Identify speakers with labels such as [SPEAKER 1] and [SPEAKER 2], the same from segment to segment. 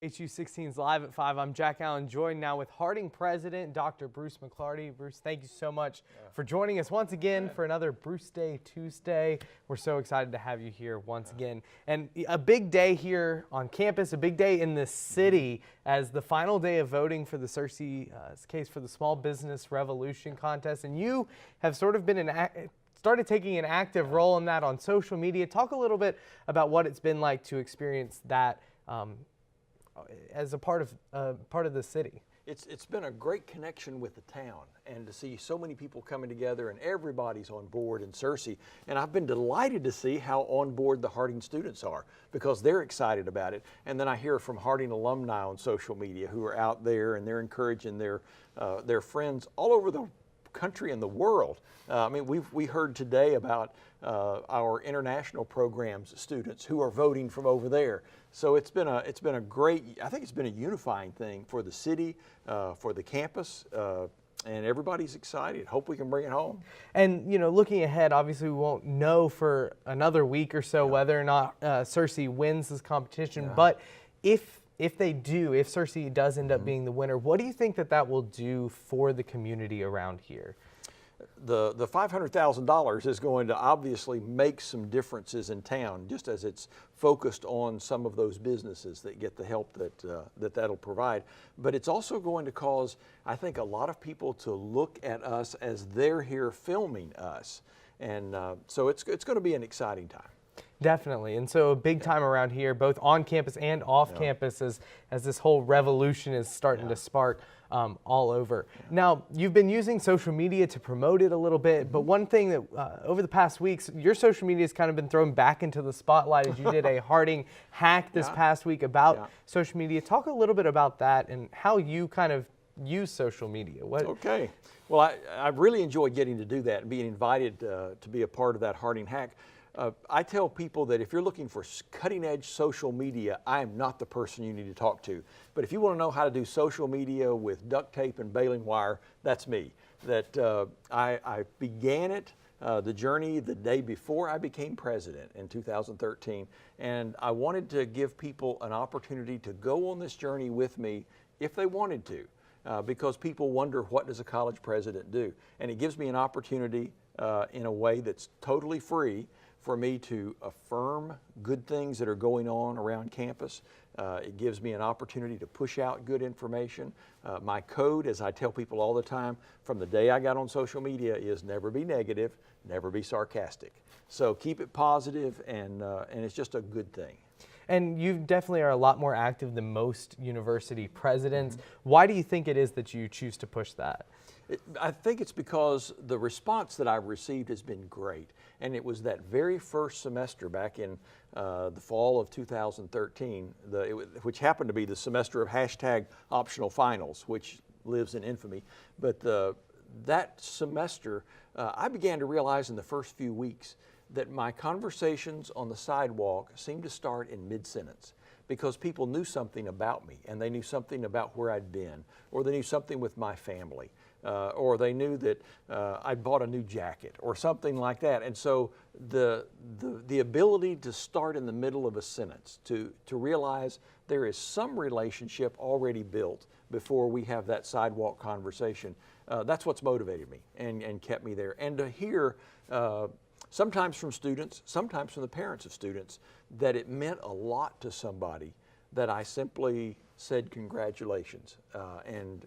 [SPEAKER 1] HU16's Live at 5. I'm Jack Allen, joined now with Harding President, Dr. Bruce McClarty. Bruce, thank you so much for joining us once again for another Bruce Day Tuesday. We're so excited to have you here once again. And a big day here on campus, a big day in the city as the final day of voting for the Searcy case for the Small Business Revolution contest. And you have sort of been started taking an active role in that on social media. Talk a little bit about what it's been like to experience that as a part of the city.
[SPEAKER 2] It's been a great connection with the town, and to see so many people coming together and everybody's on board in Searcy. And I've been delighted to see how on board the Harding students are, because they're excited about it. And then I hear from Harding alumni on social media who are out there and they're encouraging their friends all over the country and the world. I mean, we heard today about our international programs students who are voting from over there. So it's been a great, I think it's been a unifying thing for the city, for the campus, and everybody's excited. Hope we can bring it home.
[SPEAKER 1] And you know, looking ahead, obviously we won't know for another week or so whether or not Searcy wins this competition. But if Searcy does end up being the winner, what do you think that will do for the community around here?
[SPEAKER 2] The $500,000 is going to obviously make some differences in town, just as it's focused on some of those businesses that get the help that'll provide. But it's also going to cause, I think, a lot of people to look at us as they're here filming us. And so it's going to be an exciting time.
[SPEAKER 1] Definitely. And so a big time around here, both on campus and off campus, as this whole revolution is starting to spark all over. Now, you've been using social media to promote it a little bit, but one thing that over the past weeks, your social media has kind of been thrown back into the spotlight as you did a Harding hack this past week about social media. Talk a little bit about that and how you kind of use social media.
[SPEAKER 2] Okay. Well, I really enjoyed getting to do that and being invited to be a part of that Harding hack. I tell people that if you're looking for cutting-edge social media, I am not the person you need to talk to. But if you want to know how to do social media with duct tape and baling wire, that's me. I began it, the journey, the day before I became president in 2013, and I wanted to give people an opportunity to go on this journey with me if they wanted to, because people wonder, what does a college president do? And it gives me an opportunity in a way that's totally free for me to affirm good things that are going on around campus. It gives me an opportunity to push out good information. My code, as I tell people all the time, from the day I got on social media, is never be negative, never be sarcastic. So keep it positive, and it's just a good thing.
[SPEAKER 1] And you definitely are a lot more active than most university presidents. Why do you think it is that you choose to push that?
[SPEAKER 2] I think it's because the response that I've received has been great. And it was that very first semester back in the fall of 2013, which happened to be the semester of #optional finals, which lives in infamy. But that semester, I began to realize in the first few weeks that my conversations on the sidewalk seemed to start in mid-sentence, because people knew something about me, and they knew something about where I'd been, or they knew something with my family, or they knew that I'd bought a new jacket or something like that. And so the ability to start in the middle of a sentence, to realize there is some relationship already built before we have that sidewalk conversation, that's what's motivated me and kept me there. And to hear sometimes from students, sometimes from the parents of students, that it meant a lot to somebody that I simply said congratulations and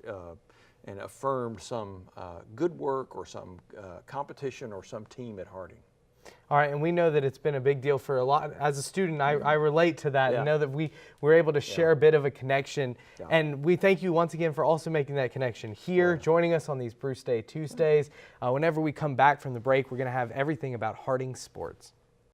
[SPEAKER 2] affirmed some good work or some competition or some team at Harding.
[SPEAKER 1] All right, and we know that it's been a big deal for a lot. As a student, I relate to that and know that we were able to share a bit of a connection. And we thank you once again for also making that connection here, joining us on these Bruce Day Tuesdays. Whenever we come back from the break, we're going to have everything about Harding sports.